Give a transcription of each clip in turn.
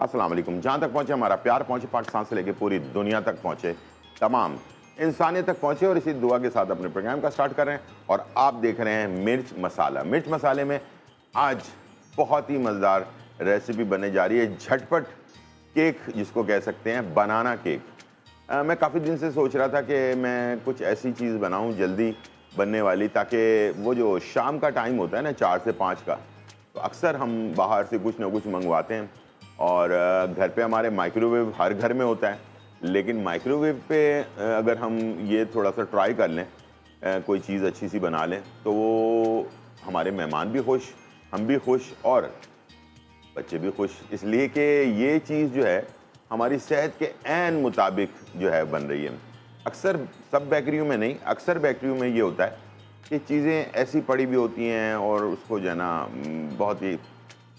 अस्सलाम वालेकुम। जहाँ तक पहुँचे हमारा प्यार, पहुँचे पाकिस्तान से लेकर पूरी दुनिया तक पहुँचे, तमाम इंसानियत तक पहुँचे, और इसी दुआ के साथ अपने प्रोग्राम का स्टार्ट कर रहे हैं। और आप देख रहे हैं मिर्च मसाला। मिर्च मसाले में आज बहुत ही मज़ेदार रेसिपी बनने जा रही है, झटपट केक जिसको कह सकते हैं, बनाना केक। मैं काफ़ी दिन से सोच रहा था कि मैं कुछ ऐसी चीज़ बनाऊं जल्दी बनने वाली, ताकि वो जो शाम का टाइम होता है ना 4 से 5 का, तो अक्सर हम बाहर से कुछ ना कुछ मंगवाते हैं, और घर पे हमारे माइक्रोवेव हर घर में होता है। लेकिन माइक्रोवेव पे अगर हम ये थोड़ा सा ट्राई कर लें, कोई चीज़ अच्छी सी बना लें, तो वो हमारे मेहमान भी खुश, हम भी खुश और बच्चे भी खुश, इसलिए कि ये चीज़ जो है हमारी सेहत के ऐन मुताबिक जो है बन रही है। अक्सर सब बेकरियों में नहीं, अक्सर बेकरियों में ये होता है कि चीज़ें ऐसी पड़ी भी होती हैं और उसको जो है ना बहुत ही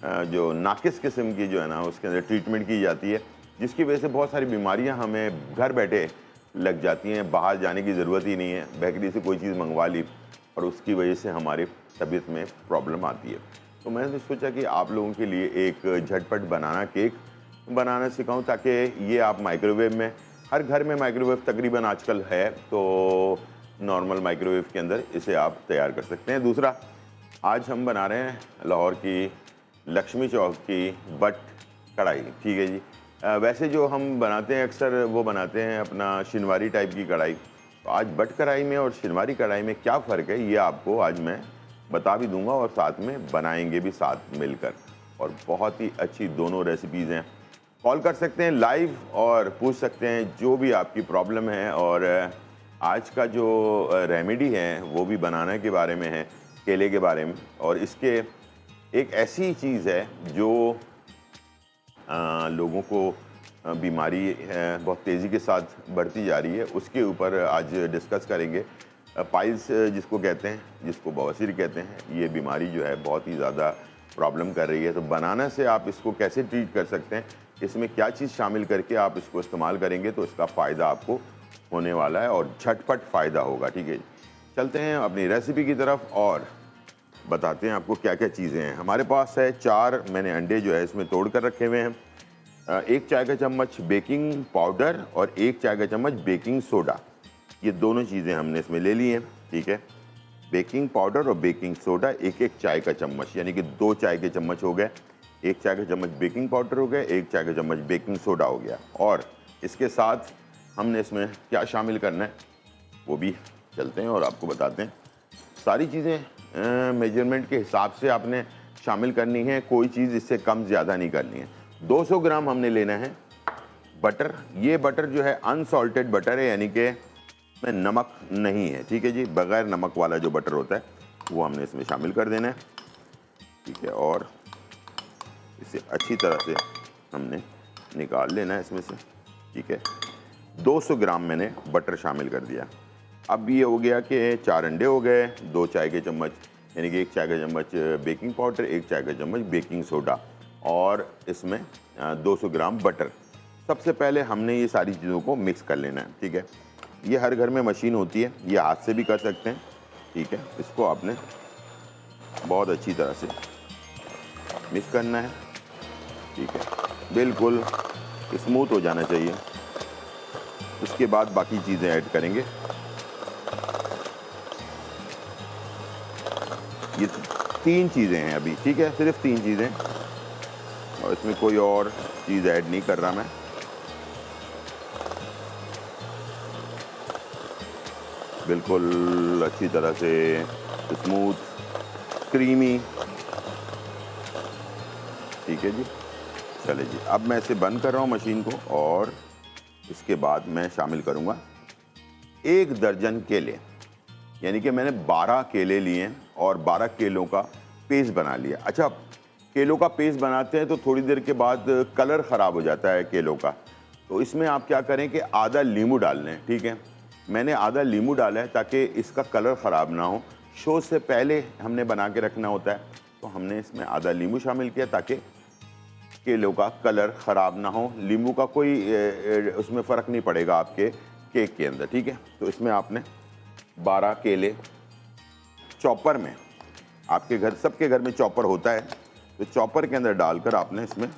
जो नाकिस किस्म की जो है ना उसके अंदर ट्रीटमेंट की जाती है, जिसकी वजह से बहुत सारी बीमारियां हमें घर बैठे लग जाती हैं। बाहर जाने की ज़रूरत ही नहीं है, बेकरी से कोई चीज़ मंगवा ली और उसकी वजह से हमारी तबीयत में प्रॉब्लम आती है। तो मैंने सोचा कि आप लोगों के लिए एक झटपट बनाना केक बनाना सिखाऊं, ताकि ये आप माइक्रोवेव में, हर घर में माइक्रोवेव तकरीबन आजकल है, तो नॉर्मल माइक्रोवेव के अंदर इसे आप तैयार कर सकते हैं। दूसरा, आज हम बना रहे हैं लाहौर की लक्ष्मी चौक की बट कढ़ाई। ठीक है जी। वैसे जो हम बनाते हैं अक्सर वो बनाते हैं अपना शिनवारी टाइप की कढ़ाई, तो आज बट कढ़ाई में और शिनवारी कढ़ाई में क्या फ़र्क है ये आपको आज मैं बता भी दूंगा, और साथ में बनाएंगे भी साथ मिलकर, और बहुत ही अच्छी दोनों रेसिपीज़ हैं। कॉल कर सकते हैं लाइव और पूछ सकते हैं जो भी आपकी प्रॉब्लम है, और आज का जो रेमेडी है वो भी बनाने के बारे में है, केले के बारे में। और इसके एक ऐसी चीज़ है जो लोगों को बीमारी बहुत तेज़ी के साथ बढ़ती जा रही है, उसके ऊपर आज डिस्कस करेंगे। पाइल्स जिसको कहते हैं, जिसको बवासीर कहते हैं, ये बीमारी जो है बहुत ही ज़्यादा प्रॉब्लम कर रही है। तो बनाना से आप इसको कैसे ट्रीट कर सकते हैं, इसमें क्या चीज़ शामिल करके आप इसको इस्तेमाल करेंगे तो इसका फ़ायदा आपको होने वाला है, और झटपट फ़ायदा होगा। ठीक है, चलते हैं अपनी रेसिपी की तरफ और बताते हैं आपको क्या क्या चीज़ें हैं। हमारे पास है 4 मैंने अंडे जो है इसमें तोड़ कर रखे हुए हैं, 1 चाय का चम्मच बेकिंग पाउडर और 1 चाय का चम्मच बेकिंग सोडा, ये दोनों चीज़ें हमने इसमें ले ली हैं। ठीक है, बेकिंग पाउडर और बेकिंग सोडा 1-1 चाय का चम्मच, यानी कि 2 चाय के चम्मच हो गए। 1 चाय का चम्मच बेकिंग पाउडर हो गया, 1 चाय का चम्मच बेकिंग सोडा हो गया। और इसके साथ हमने इसमें क्या शामिल करना है वो भी चलते हैं और आपको बताते हैं। सारी चीज़ें मेजरमेंट के हिसाब से आपने शामिल करनी है, कोई चीज़ इससे कम ज़्यादा नहीं करनी है। 200 ग्राम हमने लेना है बटर। ये बटर जो है अनसॉल्टेड बटर है, यानी कि में नमक नहीं है। ठीक है जी, बग़ैर नमक वाला जो बटर होता है वो हमने इसमें शामिल कर देना है। ठीक है, और इसे अच्छी तरह से हमने निकाल लेना है इसमें से। ठीक है, 200 ग्राम मैंने बटर शामिल कर दिया। अब ये हो गया कि 4 अंडे हो गए, 2 चाय के चम्मच, यानी कि 1 चाय का चम्मच बेकिंग पाउडर, 1 चाय का चम्मच बेकिंग सोडा, और इसमें 200 ग्राम बटर। सबसे पहले हमने ये सारी चीज़ों को मिक्स कर लेना है। ठीक है, ये हर घर में मशीन होती है, ये हाथ से भी कर सकते हैं। ठीक है, इसको आपने बहुत अच्छी तरह से मिक्स करना है। ठीक है, बिल्कुल स्मूथ हो जाना चाहिए। उसके बाद बाकी चीज़ें ऐड करेंगे। ये 3 चीज़ें हैं अभी। ठीक है, सिर्फ 3 चीज़ें, और इसमें कोई और चीज़ ऐड नहीं कर रहा मैं। बिल्कुल अच्छी तरह से स्मूथ क्रीमी। ठीक है जी, चले जी, अब मैं इसे बंद कर रहा हूँ मशीन को, और इसके बाद मैं शामिल करूँगा 1 दर्जन केले, यानी कि मैंने 12 केले लिए और 12 केलों का पेस्ट बना लिया। अच्छा, केलों का पेस्ट बनाते हैं तो थोड़ी देर के बाद कलर ख़राब हो जाता है केलों का, तो इसमें आप क्या करें कि आधा नींबू डाल लें। ठीक है, मैंने आधा नींबू डाला है ताकि इसका कलर ख़राब ना हो। शो से पहले हमने बना के रखना होता है, तो हमने इसमें आधा नींबू शामिल किया ताकि केलों का कलर ख़राब ना हो। नींबू का कोई उसमें फ़र्क नहीं पड़ेगा आपके केक के अंदर। ठीक है, तो इसमें आपने 12 केले चॉपर में, आपके घर सबके घर में चॉपर होता है, तो चॉपर के अंदर डालकर आपने इसमें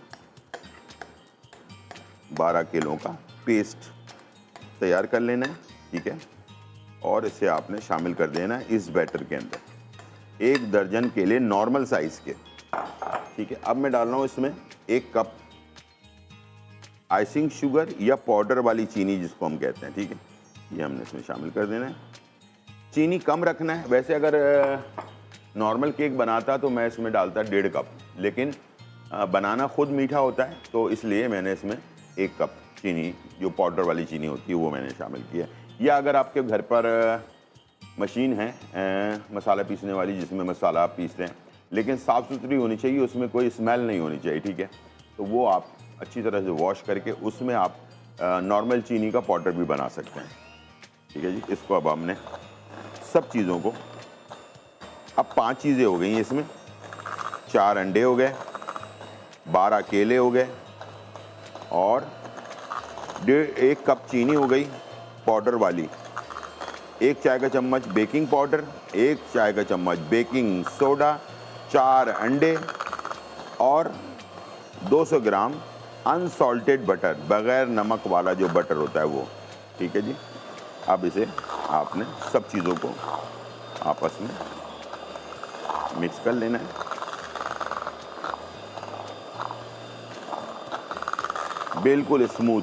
12 किलो का पेस्ट तैयार कर लेना है, ठीक है। और इसे आपने शामिल कर देना है इस बैटर के अंदर, 1 दर्जन केले नॉर्मल साइज़ के, ठीक है। अब मैं डाल रहा हूँ इसमें 1 कप आइसिंग शुगर या पाउडर वाली चीनी जिसको हम कहते हैं, ठीक है। ये हमने इसमें शामिल कर देना है। चीनी कम रखना है, वैसे अगर नॉर्मल केक बनाता तो मैं इसमें डालता 1.5 कप, लेकिन बनाना खुद मीठा होता है तो इसलिए मैंने इसमें 1 कप चीनी, जो पाउडर वाली चीनी होती है, वो मैंने शामिल किया। या अगर आपके घर पर मशीन है मसाला पीसने वाली जिसमें मसाला आप पीसते हैं, लेकिन साफ़ सुथरी होनी चाहिए, उसमें कोई स्मेल नहीं होनी चाहिए, ठीक है। तो वो आप अच्छी तरह से वॉश करके उसमें आप नॉर्मल चीनी का पाउडर भी बना सकते हैं, ठीक है जी। इसको अब हमने सब चीज़ों को, अब 5 चीज़ें हो गई हैं इसमें, 4 अंडे हो गए, 12 केले हो गए और 1 कप चीनी हो गई पाउडर वाली, 1 चाय का चम्मच बेकिंग पाउडर, 1 चाय का चम्मच बेकिंग सोडा, 4 अंडे और 200 ग्राम अनसॉल्टेड बटर, बग़ैर नमक वाला जो बटर होता है वो, ठीक है जी। अब इसे आपने सब चीज़ों को आपस में मिक्स कर लेना है। बिल्कुल स्मूथ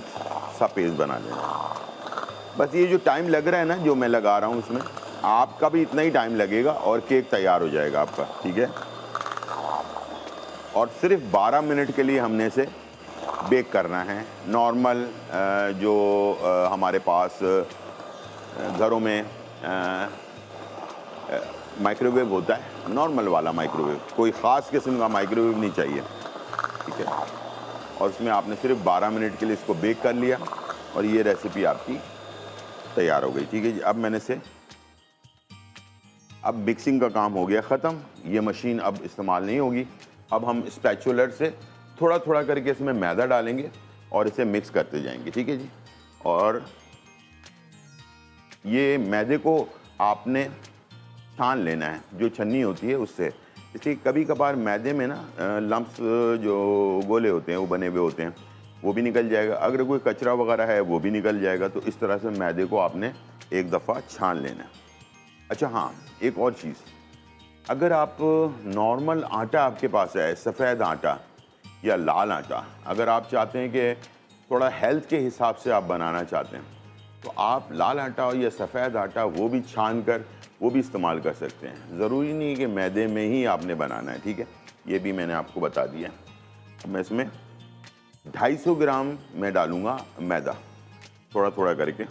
सा पेस्ट बना लेना है। बस ये जो टाइम लग रहा है ना, जो मैं लगा रहा हूँ इसमें, आपका भी इतना ही टाइम लगेगा और केक तैयार हो जाएगा आपका, ठीक है। और सिर्फ 12 मिनट के लिए हमने इसे बेक करना है। नॉर्मल जो हमारे पास घरों में माइक्रोवेव होता है, नॉर्मल वाला माइक्रोवेव, कोई ख़ास किस्म का माइक्रोवेव नहीं चाहिए, ठीक है। और उसमें आपने सिर्फ 12 मिनट के लिए इसको बेक कर लिया और ये रेसिपी आपकी तैयार हो गई, ठीक है जी। अब मैंने से अब मिक्सिंग का काम हो गया ख़त्म, ये मशीन अब इस्तेमाल नहीं होगी। अब हम स्पैचुलर से थोड़ा थोड़ा करके इसमें मैदा डालेंगे और इसे मिक्स करते जाएंगे, ठीक है जी। और ये मैदे को आपने छान लेना है, जो छन्नी होती है उससे, इसलिए कभी कभार मैदे में ना लम्प्स जो गोले होते हैं वो बने हुए होते हैं, वो भी निकल जाएगा। अगर कोई कचरा वगैरह है वो भी निकल जाएगा। तो इस तरह से मैदे को आपने एक दफ़ा छान लेना है। अच्छा हाँ, एक और चीज़, अगर आप नॉर्मल आटा आपके पास है, सफ़ेद आटा या लाल आटा, अगर आप चाहते हैं कि थोड़ा हेल्थ के हिसाब से आप बनाना चाहते हैं, तो आप लाल आटा या सफ़ेद आटा वो भी छान कर वो भी इस्तेमाल कर सकते हैं। ज़रूरी नहीं कि मैदे में ही आपने बनाना है, ठीक है। ये भी मैंने आपको बता दिया। अब मैं इसमें 250 ग्राम मैं डालूँगा मैदा, थोड़ा थोड़ा करके,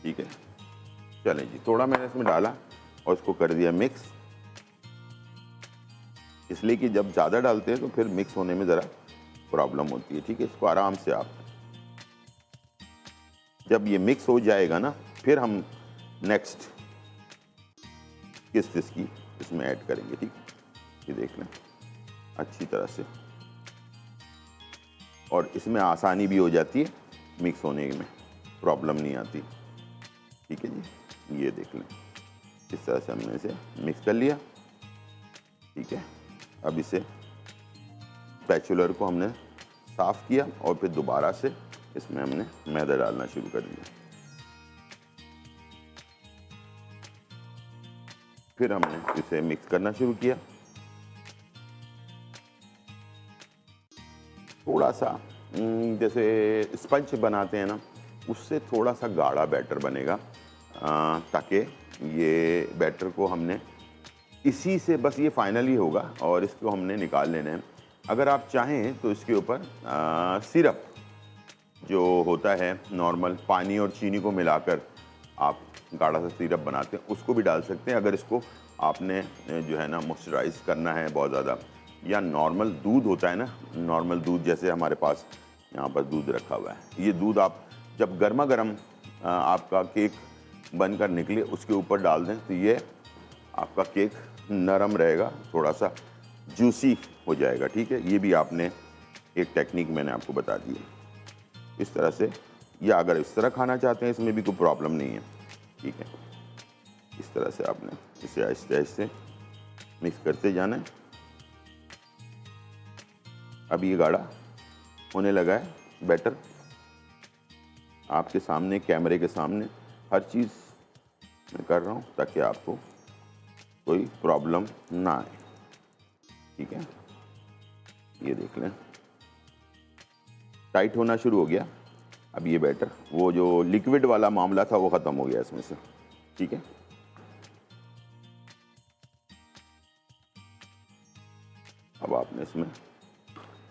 ठीक है। चलें जी, थोड़ा मैंने इसमें डाला और इसको कर दिया मिक्स, इसलिए कि जब ज़्यादा डालते हैं तो फिर मिक्स होने में ज़रा प्रॉब्लम होती है, ठीक है। इसको आराम से आप, जब ये मिक्स हो जाएगा ना, फिर हम नेक्स्ट किस की इसमें ऐड करेंगे, ठीक है। ये देख लें अच्छी तरह से, और इसमें आसानी भी हो जाती है, मिक्स होने में प्रॉब्लम नहीं आती, ठीक है जी। ये देख लें इस तरह से हमने इसे मिक्स कर लिया, ठीक है। अब इसे स्पैचुलर को हमने साफ़ किया और फिर दोबारा से इसमें हमने मैदा डालना शुरू कर दिया। फिर हमने इसे मिक्स करना शुरू किया। थोड़ा सा जैसे स्पंज बनाते हैं ना, उससे थोड़ा सा गाढ़ा बैटर बनेगा, ताकि ये बैटर को हमने इसी से बस ये फाइनली होगा और इसको हमने निकाल लेना है। अगर आप चाहें तो इसके ऊपर सिरप जो होता है नॉर्मल, पानी और चीनी को मिलाकर आप गाढ़ा सा सिरप बनाते हैं, उसको भी डाल सकते हैं। अगर इसको आपने जो है ना मॉइस्चराइज़ करना है बहुत ज़्यादा, या नॉर्मल दूध होता है ना, नॉर्मल दूध, जैसे हमारे पास यहाँ पर दूध रखा हुआ है, ये दूध आप जब गर्मा गर्म आपका केक बनकर निकले उसके ऊपर डाल दें तो ये आपका केक नरम रहेगा, थोड़ा सा जूसी हो जाएगा, ठीक है। ये भी आपने एक टेक्निक मैंने आपको बता दी है इस तरह से, या अगर इस तरह खाना चाहते हैं इसमें भी कोई प्रॉब्लम नहीं है, ठीक है। इस तरह से आपने इसे आहिस्ते आहिस्ते मिक्स करते जाना है। अब ये गाढ़ा होने लगा है बैटर, आपके सामने, कैमरे के सामने हर चीज़ मैं कर रहा हूँ ताकि आपको कोई प्रॉब्लम ना आए। ठीक है, ये देख लें टाइट होना शुरू हो गया। अब ये बैटर, वो जो लिक्विड वाला मामला था वो ख़त्म हो गया इसमें से। ठीक है, अब आपने इसमें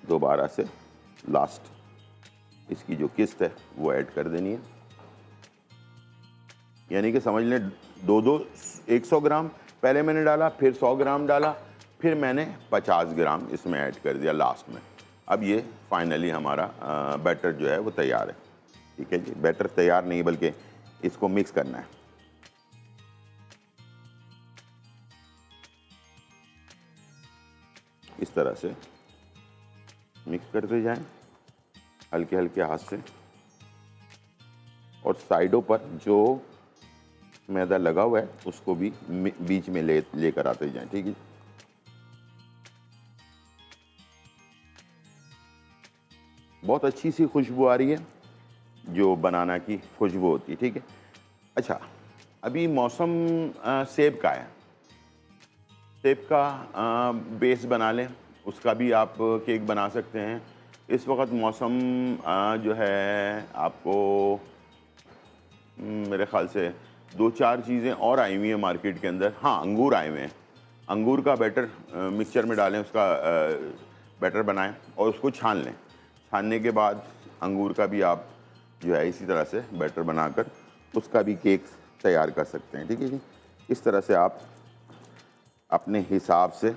दोबारा से लास्ट इसकी जो किस्त है वो ऐड कर देनी है। यानी कि समझ लें 100 ग्राम पहले मैंने डाला, फिर 100 ग्राम डाला, फिर मैंने 50 ग्राम इसमें ऐड कर दिया लास्ट में। अब ये फाइनली हमारा बैटर जो है वो तैयार है। ठीक है जी, बैटर तैयार नहीं बल्कि इसको मिक्स करना है। इस तरह से मिक्स करते जाएं हल्के हल्के हाथ से, और साइडों पर जो मैदा लगा हुआ है उसको भी बीच में लेकर आते जाएं। ठीक है, बहुत अच्छी सी खुशबू आ रही है जो बनाना की खुशबू होती है। ठीक है, अच्छा अभी मौसम सेब का है, सेब का बेस बना लें, उसका भी आप केक बना सकते हैं। इस वक्त मौसम जो है आपको मेरे ख़्याल से 2-4 चीज़ें और आई हुई हैं मार्केट के अंदर। हाँ, अंगूर आए हुए हैं, अंगूर का बैटर मिक्सचर में डालें, उसका बैटर बनाएं और उसको छान लें। छानने के बाद अंगूर का भी आप जो है इसी तरह से बैटर बनाकर उसका भी केक तैयार कर सकते हैं। ठीक है जी, इस तरह से आप अपने हिसाब से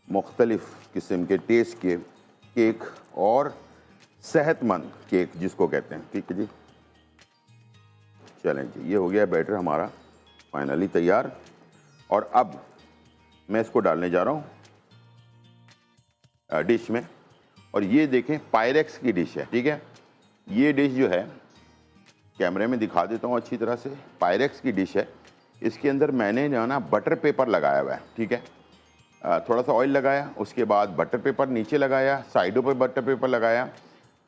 मुख्तलिफ़ किस्म के टेस्ट के केक और सेहतमंद केक जिसको कहते हैं। ठीक है जी, चलें जी, ये हो गया बैटर हमारा फाइनली तैयार। और अब मैं इसको डालने जा रहा हूँ डिश में। और ये देखें पायरेक्स की डिश है। ठीक है, ये डिश जो है कैमरे में दिखा देता हूँ अच्छी तरह से। पायरेक्स की डिश है, इसके अंदर मैंने जो है ना बटर पेपर लगाया हुआ है। ठीक है, थोड़ा सा ऑयल लगाया, उसके बाद बटर पेपर नीचे लगाया, साइडों पर बटर पेपर लगाया,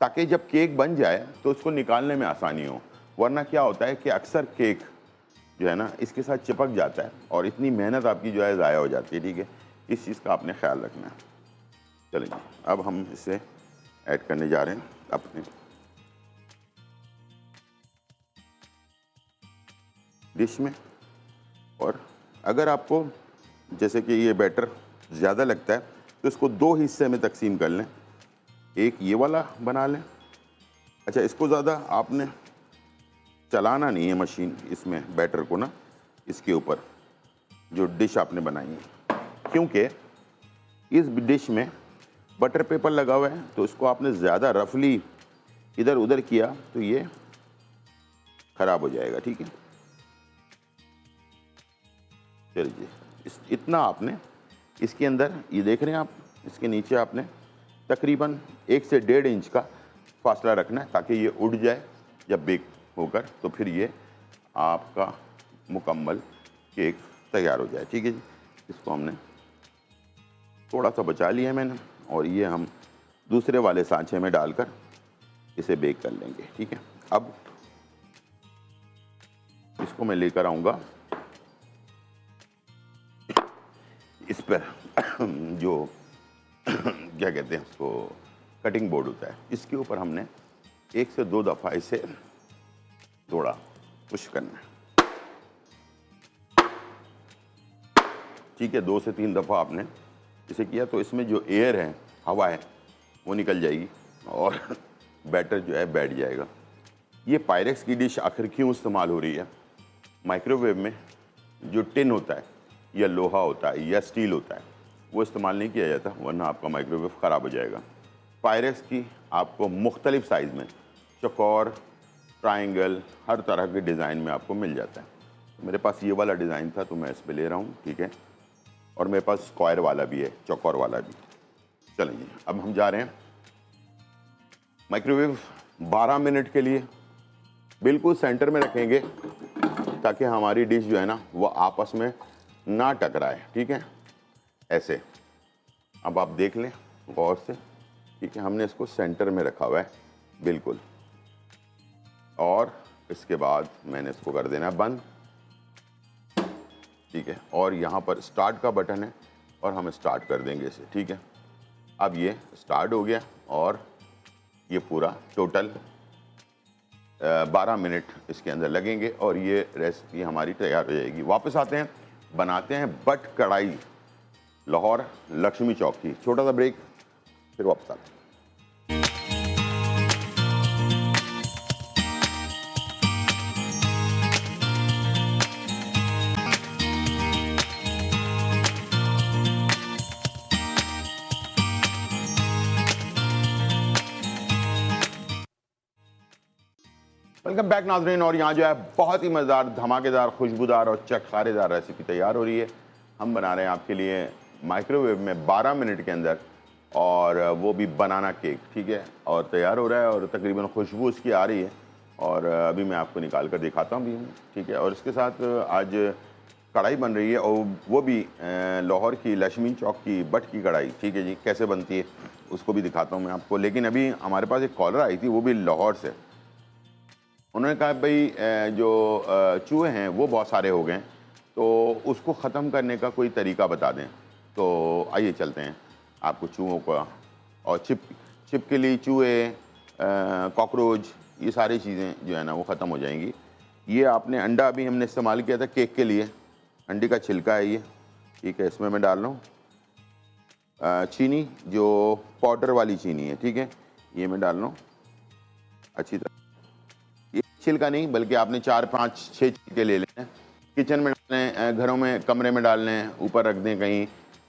ताकि जब केक बन जाए तो उसको निकालने में आसानी हो। वरना क्या होता है कि अक्सर केक जो है ना इसके साथ चिपक जाता है और इतनी मेहनत आपकी जो है ज़ाया हो जाती है। ठीक है, इस चीज़ का आपने ख्याल रखना है। चलिए अब हम इसे ऐड करने जा रहे हैं अपने डिश में। और अगर आपको जैसे कि ये बैटर ज़्यादा लगता है तो इसको 2 हिस्से में तकसीम कर लें। एक ये वाला बना लें। अच्छा, इसको ज़्यादा आपने चलाना नहीं है मशीन, इसमें बैटर को ना इसके ऊपर जो डिश आपने बनाई है, क्योंकि इस डिश में बटर पेपर लगा हुआ है, तो इसको आपने ज़्यादा रफली इधर उधर किया तो ये ख़राब हो जाएगा। ठीक है, चलिए इतना आपने इसके अंदर, ये देख रहे हैं आप, इसके नीचे आपने तकरीबन 1 से 1.5 इंच का फासला रखना है ताकि ये उड़ जाए जब बेक होकर, तो फिर ये आपका मुकम्मल केक तैयार हो जाए। ठीक है जी, इसको हमने थोड़ा सा बचा लिया है मैंने, और ये हम दूसरे वाले सांचे में डालकर इसे बेक कर लेंगे। ठीक है, अब इसको मैं लेकर आऊँगा इस पर जो क्या कहते हैं उसको, कटिंग बोर्ड होता है, इसके ऊपर हमने 1 से 2 दफ़ा इसे थोड़ा पुश करना है। ठीक है, 2 से 3 दफ़ा आपने इसे किया तो इसमें जो एयर है, हवा है, वो निकल जाएगी और बैटर जो है बैठ जाएगा। ये पायरेक्स की डिश आखिर क्यों इस्तेमाल हो रही है? माइक्रोवेव में जो टिन होता है या लोहा होता है या स्टील होता है वो इस्तेमाल नहीं किया जाता, वरना आपका माइक्रोवेव ख़राब हो जाएगा। पायरेक्स की आपको मुख्तलिफ़ साइज़ में, चौकोर, ट्रायंगल, हर तरह के डिज़ाइन में आपको मिल जाता है। मेरे पास ये वाला डिज़ाइन था तो मैं इस पर ले रहा हूँ। ठीक है, और मेरे पास स्क्वायर वाला भी है, चौकोर वाला भी। चलिए अब हम जा रहे हैं माइक्रोवेव 12 मिनट के लिए बिल्कुल सेंटर में रखेंगे ताकि हमारी डिश जो है ना वो आपस में ना टकराए। ठीक है, ऐसे। अब आप देख लें गौर से, ठीक है, हमने इसको सेंटर में रखा हुआ है बिल्कुल, और इसके बाद मैंने इसको कर देना है बंद। ठीक है, और यहाँ पर स्टार्ट का बटन है और हम स्टार्ट कर देंगे इसे। ठीक है, अब ये स्टार्ट हो गया और ये पूरा टोटल 12 मिनट इसके अंदर लगेंगे और ये रेसिपी हमारी तैयार हो जाएगी। वापस आते हैं, बनाते हैं बट कढ़ाई लाहौर लक्ष्मी चौक की। छोटा सा ब्रेक, फिर वापस आते हैं। वेलकम बैक नाज़रीन, और यहाँ जो है बहुत ही मज़ेदार, धमाकेदार, खुशबूदार और चटखारेदार रेसिपी तैयार हो रही है। हम बना रहे हैं आपके लिए माइक्रोवेव में 12 मिनट के अंदर, और वो भी बनाना केक। ठीक है, और तैयार हो रहा है और तकरीबन खुशबू उसकी आ रही है, और अभी मैं आपको निकाल कर दिखाता हूँ भी। ठीक है, और इसके साथ आज कढ़ाई बन रही है, और वो भी लाहौर की लक्ष्मी चौक की बट की कढ़ाई। ठीक है जी, कैसे बनती है उसको भी दिखाता हूँ मैं आपको। लेकिन अभी हमारे पास एक कॉलर आई थी, वो भी लाहौर से। उन्होंने कहा भाई जो चूहे हैं वो बहुत सारे हो गए, तो उसको ख़त्म करने का कोई तरीका बता दें। तो आइए चलते हैं आपको चूहों का, और छिपकली, चूहे, कॉकरोच, ये सारी चीज़ें जो है ना वो ख़त्म हो जाएंगी। ये आपने अंडा अभी हमने इस्तेमाल किया था केक के लिए, अंडे का छिलका है ये। ठीक है, इसमें मैं डाल रहा हूँ चीनी, जो पाउडर वाली चीनी है। ठीक है, ये मैं डाल रहा हूँ अच्छी तरह। ये छिलका नहीं, बल्कि आपने 4, 5, 6 छिलके ले लेने, किचन में डालने हैं, घरों में कमरे में डालने हैं, ऊपर रख दें, कहीं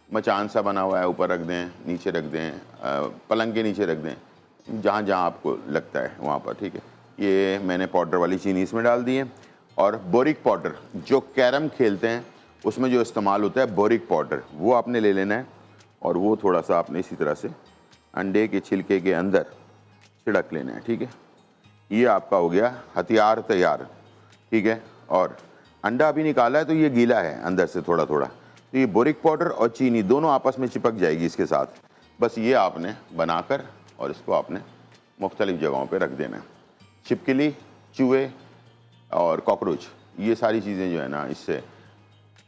मचान सा बना हुआ है ऊपर रख दें, नीचे रख दें, पलंग के नीचे रख दें, जहाँ जहाँ आपको लगता है वहाँ पर। ठीक है, ये मैंने पाउडर वाली चीनी इसमें डाल दी है, और बोरिक पाउडर, जो कैरम खेलते हैं उसमें जो इस्तेमाल होता है बोरिक पाउडर, वो आपने ले लेना है, और वो थोड़ा सा आपने इसी तरह से अंडे के छिलके के अंदर छिड़क लेना है। ठीक है, ये आपका हो गया हथियार तैयार। ठीक है, और अंडा अभी निकाला है तो ये गीला है अंदर से थोड़ा थोड़ा, तो ये बोरिक पाउडर और चीनी दोनों आपस में चिपक जाएगी इसके साथ। बस ये आपने बनाकर और इसको आपने मुख्तलिफ़ जगहों पे रख देना है। छिपकली, चूहे और कॉकरोच, ये सारी चीज़ें जो है ना, इससे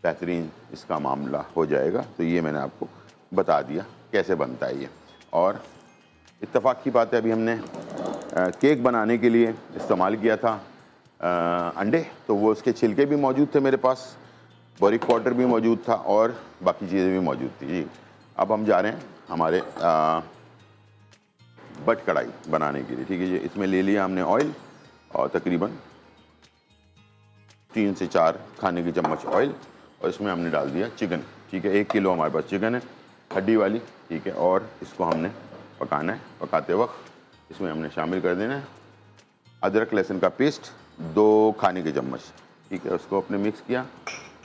बेहतरीन इसका मामला हो जाएगा। तो ये मैंने आपको बता दिया कैसे बनता है ये। और इत्तेफाक की बात है, अभी हमने केक बनाने के लिए इस्तेमाल किया था अंडे, तो वो उसके छिलके भी मौजूद थे मेरे पास, बोरिक पाउडर भी मौजूद था, और बाकी चीज़ें भी मौजूद थी जी। अब हम जा रहे हैं हमारे बट कढ़ाई बनाने के लिए। ठीक है जी, इसमें ले लिया हमने ऑयल, और तकरीबन 3 से 4 खाने की चम्मच ऑयल, और इसमें हमने डाल दिया चिकन। ठीक है, 1 किलो हमारे पास चिकन है, हड्डी वाली। ठीक है, और इसको हमने पकाना है। पकाते वक्त इसमें हमने शामिल कर देना है अदरक लहसुन का पेस्ट 2 खाने के चम्मच। ठीक है, उसको आपने मिक्स किया,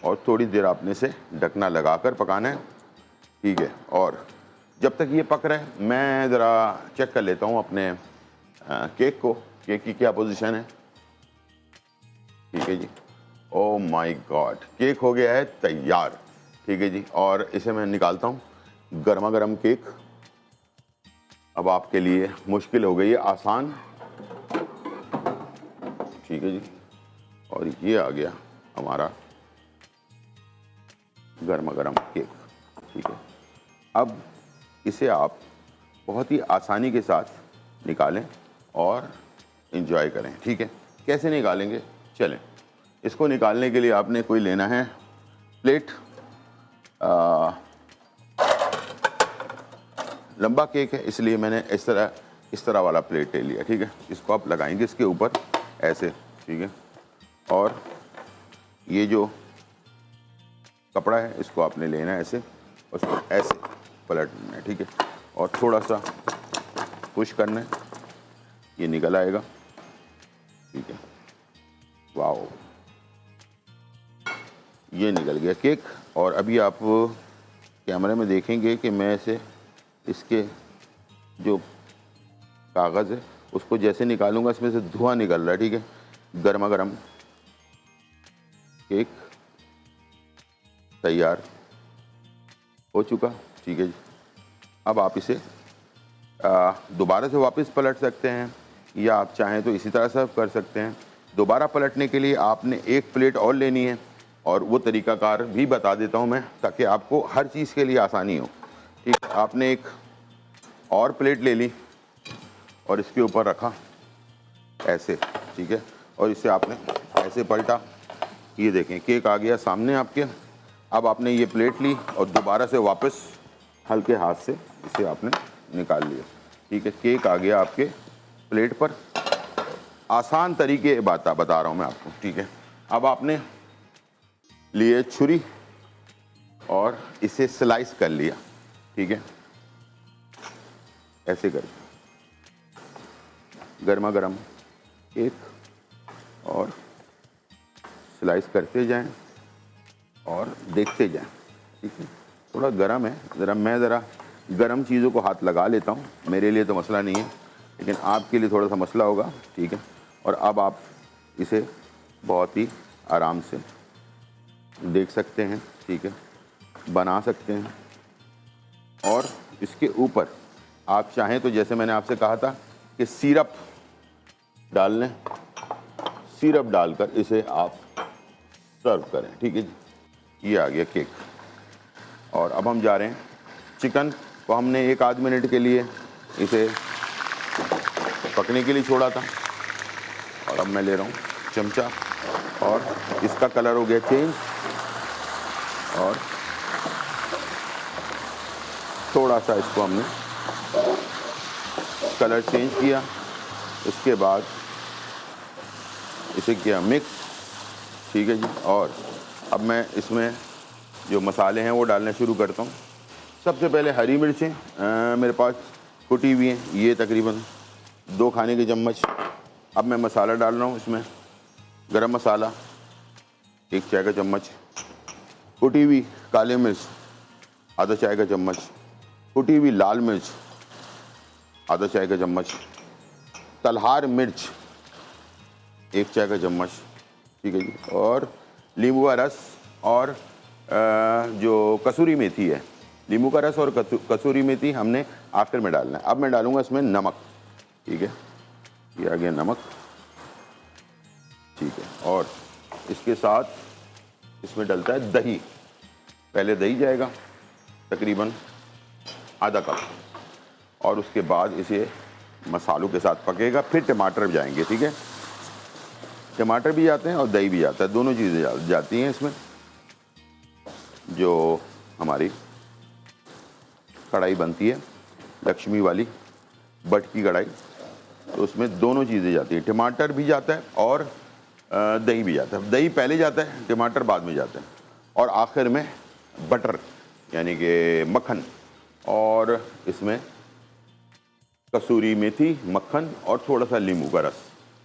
और थोड़ी देर आपने इसे ढकना लगाकर पकाना है। ठीक है, और जब तक ये पक रहा है मैं ज़रा चेक कर लेता हूँ अपने केक को, केक की क्या पोजीशन है। ठीक है जी, ओह माय गॉड, केक हो गया है तैयार। ठीक है जी, और इसे मैं निकालता हूँ। गर्मा गर्म केक अब आपके लिए मुश्किल हो गई है आसान। ठीक है जी, और ये आ गया हमारा गर्मा गर्म केक। ठीक है, अब इसे आप बहुत ही आसानी के साथ निकालें और इन्जॉय करें। ठीक है, कैसे निकालेंगे, चलें। इसको निकालने के लिए आपने कोई लेना है प्लेट। लंबा केक है इसलिए मैंने इस तरह वाला प्लेट ले लिया। ठीक है, इसको आप लगाएंगे इसके ऊपर ऐसे। ठीक है, और ये जो कपड़ा है इसको आपने लेना है ऐसे, उसको ऐसे पलटना है। ठीक है, और थोड़ा सा पुश करना है, ये निकल आएगा। ठीक है, वाओ, ये निकल गया केक। और अभी आप कैमरे में देखेंगे कि मैं इसे, इसके जो कागज़ है उसको जैसे निकालूंगा इसमें से धुआं निकल रहा है। ठीक है, गर्मा गर्म केक तैयार हो चुका। ठीक है जी, अब आप इसे दोबारा से वापस पलट सकते हैं या आप चाहें तो इसी तरह सर्व कर सकते हैं। दोबारा पलटने के लिए आपने एक प्लेट और लेनी है और वो तरीक़ाकार भी बता देता हूँ मैं, ताकि आपको हर चीज़ के लिए आसानी हो। ठीक है, आपने एक और प्लेट ले ली और इसके ऊपर रखा ऐसे, ठीक है, और इसे आपने ऐसे पलटा। ये देखें केक आ गया सामने आपके। अब आपने ये प्लेट ली और दोबारा से वापस हल्के हाथ से इसे आपने निकाल लिया। ठीक है, केक आ गया आपके प्लेट पर। आसान तरीके बता रहा हूँ मैं आपको। ठीक है, अब आपने लिए छुरी और इसे स्लाइस कर लिया। ठीक है, ऐसे करके गर्मा गर्म केक और स्लाइस करते जाएं और देखते जाएं। ठीक है, थोड़ा गर्म है, मैं ज़रा गर्म चीज़ों को हाथ लगा लेता हूँ। मेरे लिए तो मसला नहीं है, लेकिन आपके लिए थोड़ा सा मसला होगा। ठीक है, और अब आप इसे बहुत ही आराम से देख सकते हैं। ठीक है, बना सकते हैं। और इसके ऊपर आप चाहें तो जैसे मैंने आपसे कहा था कि सिरप डाल लें, सिरप डालकर इसे आप सर्व करें। ठीक है जी, ये आ गया केक। और अब हम जा रहे हैं, चिकन को हमने 1 आध मिनट के लिए इसे पकने के लिए छोड़ा था और अब मैं ले रहा हूँ चमचा और इसका कलर हो गया चेंज और थोड़ा सा इसको हमने कलर चेंज किया। उसके बाद इसे किया मिक्स। ठीक है जी, और अब मैं इसमें जो मसाले हैं वो डालने शुरू करता हूँ। सबसे पहले हरी मिर्चें मेरे पास कुटी हुई हैं, ये तकरीबन 2 खाने के चम्मच। अब मैं मसाला डाल रहा हूँ इसमें। गरम मसाला 1 चाय का चम्मच, कुटी हुई काली मिर्च आधा चाय का चम्मच, कुटी हुई लाल मिर्च आधा चाय का चम्मच, तलहार मिर्च 1 चाय का चम्मच। ठीक है जी, और नींबू का रस और जो कसूरी मेथी है, नींबू का रस और कसूरी मेथी हमने आखिर में डालना है। अब मैं डालूंगा इसमें नमक। ठीक है, ये आ गया नमक। ठीक है, और इसके साथ इसमें डलता है दही। पहले दही जाएगा तकरीबन आधा कप और उसके बाद इसे मसालों के साथ पकेगा। फिर टमाटर जाएंगे। ठीक है, टमाटर भी जाते हैं और दही भी जाता है, दोनों चीज़ें जाती हैं इसमें। जो हमारी कढ़ाई बनती है लक्ष्मी वाली बट की कढ़ाई, तो उसमें दोनों चीज़ें जाती हैं, टमाटर भी जाता है और दही भी जाता है। दही पहले जाता है, टमाटर बाद में जाता है, और आखिर में बटर यानी कि मक्खन और इसमें कसूरी मेथी, मक्खन और थोड़ा सा नींबू का रस,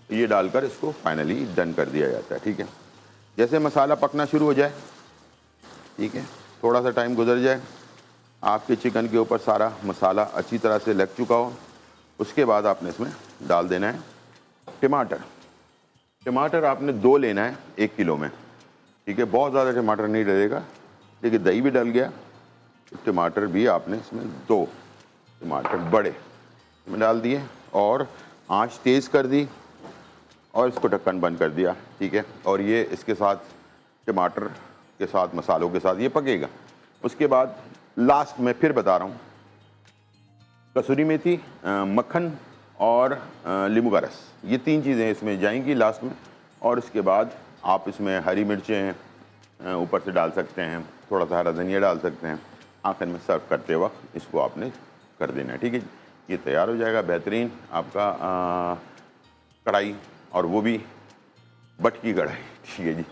ये डालकर इसको फाइनली डन कर दिया जाता है। ठीक है, जैसे मसाला पकना शुरू हो जाए, ठीक है, थोड़ा सा टाइम गुजर जाए, आपके चिकन के ऊपर सारा मसाला अच्छी तरह से लग चुका हो, उसके बाद आपने इसमें डाल देना है टमाटर। टमाटर आपने 2 लेना है 1 किलो में। ठीक है, बहुत ज़्यादा टमाटर नहीं डलेगा, लेकिन दही भी डल गया तो टमाटर भी आपने इसमें 2 टमाटर बड़े में डाल दिए और आंच तेज़ कर दी और इसको ढक्कन बंद कर दिया। ठीक है, और ये इसके साथ टमाटर के साथ मसालों के साथ ये पकेगा। उसके बाद लास्ट में फिर बता रहा हूँ, कसूरी मेथी, मक्खन और नींबू का रस, ये 3 चीज़ें इसमें जाएंगी लास्ट में। और इसके बाद आप इसमें हरी मिर्चें ऊपर से डाल सकते हैं, थोड़ा सा हरा धनिया डाल सकते हैं। आखिर में सर्व करते वक्त इसको आपने कर देना है। ठीक है, ये तैयार हो जाएगा बेहतरीन आपका कढ़ाई, और वो भी बट की कढ़ाई। ठीक है जी।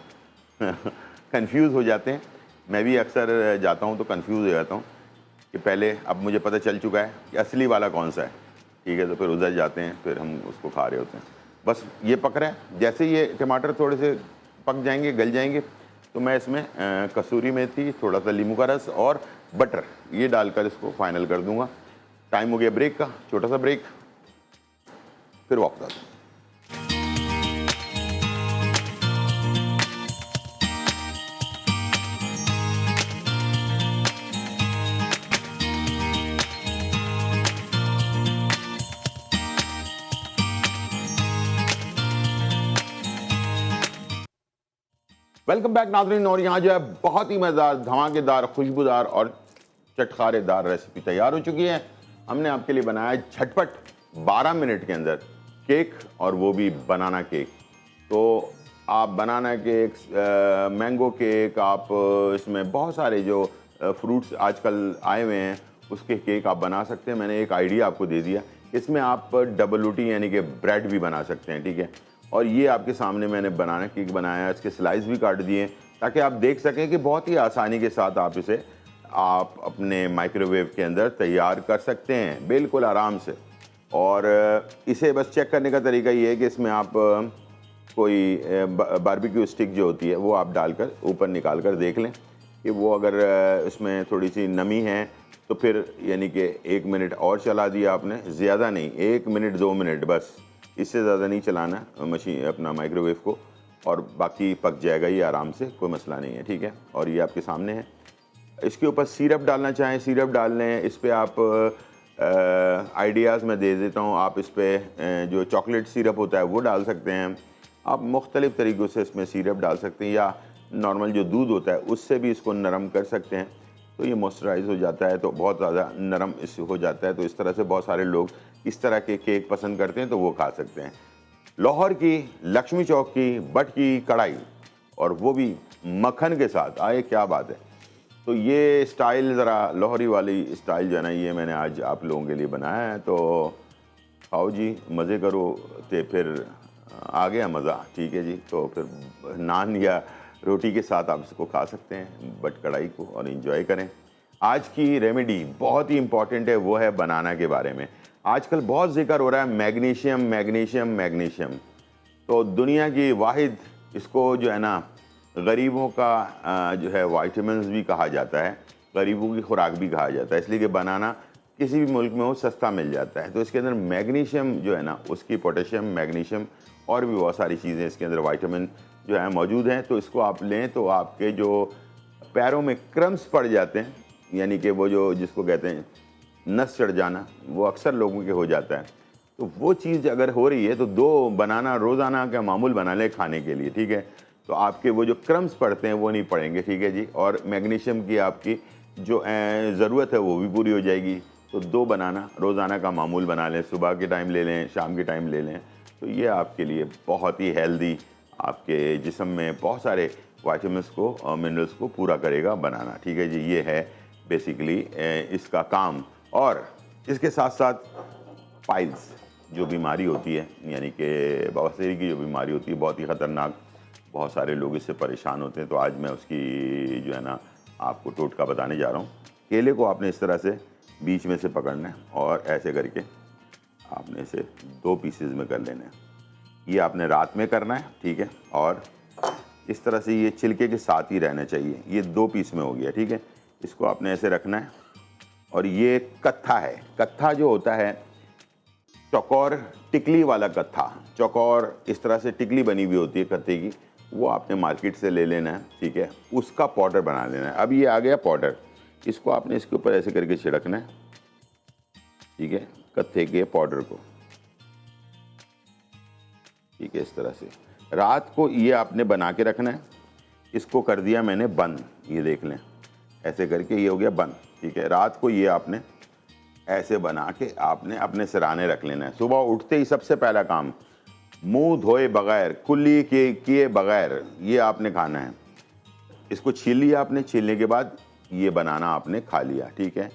कंफ्यूज हो जाते हैं, मैं भी अक्सर जाता हूँ तो कंफ्यूज हो जाता हूँ कि पहले, अब मुझे पता चल चुका है कि असली वाला कौन सा है। ठीक है, तो फिर उधर जाते हैं, फिर हम उसको खा रहे होते हैं। बस ये पक रहा है, जैसे ये टमाटर थोड़े से पक जाएंगे, गल जाएंगे, तो मैं इसमें कसूरी मेथी, थोड़ा सा नींबू का रस और बटर ये डालकर इसको फाइनल कर दूंगा। टाइम हो गया ब्रेक का, छोटा सा ब्रेक, फिर वापस आता हूँ। वेलकम बैक नाज़रीन। और यहाँ जो है बहुत ही मज़ेदार, धमाकेदार, खुशबूदार और चटखारेदार रेसिपी तैयार हो चुकी है। हमने आपके लिए बनाया है झटपट 12 मिनट के अंदर केक, और वो भी बनाना केक। तो आप बनाना केक, मैंगो केक, आप इसमें बहुत सारे जो फ्रूट्स आजकल आए हुए हैं उसके केक आप बना सकते हैं। मैंने एक आइडिया आपको दे दिया। इसमें आप डबल रोटी यानी कि ब्रेड भी बना सकते हैं, ठीक है। और ये आपके सामने मैंने बनाना केक बनाया, इसके स्लाइस भी काट दिए ताकि आप देख सकें कि बहुत ही आसानी के साथ आप इसे आप अपने माइक्रोवेव के अंदर तैयार कर सकते हैं बिल्कुल आराम से। और इसे बस चेक करने का तरीका ये है कि इसमें आप कोई बारबेक्यू स्टिक जो होती है वो आप डालकर ऊपर निकाल कर देख लें कि वो अगर इसमें थोड़ी सी नमी है तो फिर यानी कि 1 मिनट और चला दिया आपने, ज़्यादा नहीं, 1 मिनट 2 मिनट बस, इससे ज़्यादा नहीं चलाना मशीन अपना माइक्रोवेव को, और बाकी पक जाएगा ये आराम से, कोई मसला नहीं है, ठीक है। और ये आपके सामने है। इसके ऊपर सिरप डालना चाहें सिरप डाल लें। इस पर आप आइडियाज़ मैं दे देता हूँ। आप इस पर जो चॉकलेट सिरप होता है वो डाल सकते हैं। आप मुख्तलिफ़ तरीक़ों से इसमें सिरप डाल सकते हैं, या नॉर्मल जो दूध होता है उससे भी इसको नरम कर सकते हैं। तो ये मॉइस्चराइज हो जाता है, तो बहुत ज़्यादा नरम इससे हो जाता है। तो इस तरह से बहुत सारे लोग इस तरह के केक पसंद करते हैं, तो वो खा सकते हैं। लाहौर की, लक्ष्मी चौक की बट की कढ़ाई, और वो भी मक्खन के साथ, आए क्या बात है। तो ये स्टाइल ज़रा लाहौरी वाली स्टाइल जो है ना, ये मैंने आज आप लोगों के लिए बनाया है। तो खाओ जी, मज़े करो, तो फिर आ गया मज़ा, ठीक है जी। तो फिर नान या रोटी के साथ आप इसको खा सकते हैं बट कढ़ाई को, और एंजॉय करें। आज की रेमेडी बहुत ही इम्पॉर्टेंट है, वो है बनाना के बारे में। आजकल बहुत जिक्र हो रहा है मैग्नीशियम मैग्नीशियम मैग्नीशियम। तो दुनिया की वाहिद, इसको जो है ना गरीबों का जो है वाइटामिन्स भी कहा जाता है, गरीबों की खुराक भी कहा जाता है, इसलिए कि बनाना किसी भी मुल्क में हो सस्ता मिल जाता है। तो इसके अंदर मैग्नीशियम जो है ना, उसकी पोटेशियम, मैग्नीशियम और भी बहुत सारी चीज़ें इसके अंदर वाइटामिन जो है मौजूद हैं। तो इसको आप लें तो आपके जो पैरों में क्रम्स पड़ जाते हैं, यानी कि वो जो जिसको कहते हैं नस चढ़ जाना, वो अक्सर लोगों के हो जाता है। तो वो चीज़ अगर हो रही है तो 2 बनाना रोज़ाना का मामूल बना लें खाने के लिए, ठीक है। तो आपके वो जो क्रम्स पड़ते हैं वो नहीं पड़ेंगे, ठीक है जी। और मैग्नीशियम की आपकी जो ज़रूरत है वो भी पूरी हो जाएगी। तो 2 बनाना रोज़ाना का मामूल बना लें, सुबह के टाइम ले लें, शाम के टाइम ले लें। तो ये आपके लिए बहुत ही हेल्दी, आपके जिस्म में बहुत सारे विटामिन्स को और मिनरल्स को पूरा करेगा बनाना, ठीक है जी। ये है बेसिकली इसका काम। और इसके साथ साथ पाइल्स जो बीमारी होती है, यानी कि बवासीर की जो बीमारी होती है, बहुत ही ख़तरनाक, बहुत सारे लोग इससे परेशान होते हैं। तो आज मैं उसकी जो है ना आपको टोटका बताने जा रहा हूँ। केले को आपने इस तरह से बीच में से पकड़ना है और ऐसे करके आपने इसे 2 पीसेज में कर लेना है। ये आपने रात में करना है, ठीक है। और इस तरह से ये छिलके के साथ ही रहना चाहिए। ये 2 पीस में हो गया, ठीक है। इसको आपने ऐसे रखना है। और ये कत्था है। कत्था जो होता है चौकोर टिकली वाला कत्था, चौकोर इस तरह से टिकली बनी हुई होती है कत्थे की, वो आपने मार्केट से ले लेना है, ठीक है। उसका पाउडर बना लेना है। अब ये आ गया पाउडर, इसको आपने इसके ऊपर ऐसे करके छिड़कना है, ठीक है, कत्थे के पाउडर को, ठीक है। इस तरह से रात को ये आपने बना के रखना है। इसको कर दिया मैंने बंद, ये देख लें, ऐसे करके ये हो गया बंद, ठीक है। रात को ये आपने ऐसे बना के आपने अपने सिराने रख लेना है। सुबह उठते ही सबसे पहला काम, मुंह धोए बगैर, कुल्ली के किए बगैर ये आपने खाना है। इसको छील लिया आपने, छीलने के बाद ये बनाना आपने खा लिया, ठीक है।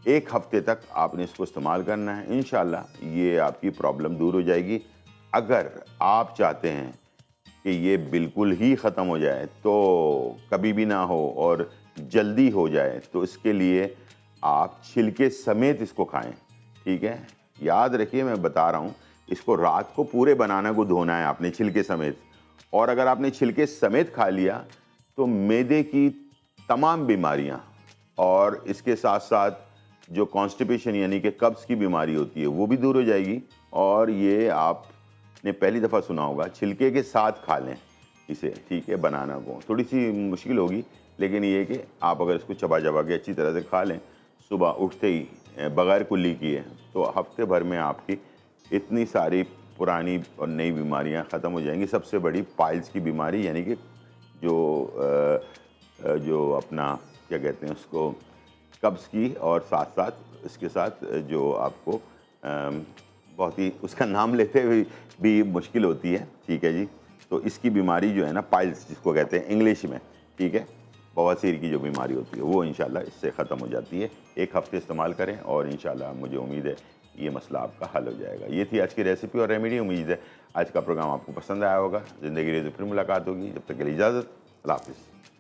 1 हफ्ते तक आपने इसको इस्तेमाल करना है। इंशाल्लाह ये आपकी प्रॉब्लम दूर हो जाएगी। अगर आप चाहते हैं कि ये बिल्कुल ही ख़त्म हो जाए, तो कभी भी ना हो और जल्दी हो जाए, तो इसके लिए आप छिलके समेत इसको खाएं, ठीक है। याद रखिए मैं बता रहा हूँ, इसको रात को पूरे बनाना को धोना है आपने छिलके समेत। और अगर आपने छिलके समेत खा लिया तो मैदे की तमाम बीमारियाँ और इसके साथ साथ जो कॉन्स्टिपेशन यानी कि कब्ज़ की बीमारी होती है वो भी दूर हो जाएगी। और ये आपने पहली दफ़ा सुना होगा, छिलके के साथ खा लें इसे, ठीक है। बनाना को थोड़ी सी मुश्किल होगी, लेकिन ये कि आप अगर इसको चबा चबा के अच्छी तरह से खा लें सुबह उठते ही बग़ैर कुल्ली किए, तो हफ्ते भर में आपकी इतनी सारी पुरानी और नई बीमारियां ख़त्म हो जाएंगी। सबसे बड़ी पाइल्स की बीमारी यानी कि जो अपना क्या कहते हैं उसको, कब्ज़ की, और साथ साथ इसके साथ जो आपको बहुत ही उसका नाम लेते हुए भी मुश्किल होती है, ठीक है जी। तो इसकी बीमारी जो है ना, पाइल्स जिसको कहते हैं इंग्लिश में, ठीक है, बवासीर की जो बीमारी होती है वो इंशाल्लाह इससे ख़त्म हो जाती है। एक हफ़्ते इस्तेमाल करें और इंशाल्लाह मुझे उम्मीद है ये मसला आपका हल हो जाएगा। ये थी आज की रेसिपी और रेमेडी। उम्मीद है आज का प्रोग्राम आपको पसंद आया होगा। ज़िंदगी रही तो फिर मुलाकात होगी। जब तक के लिए इजाज़त। अल्लाह हाफ़िज़।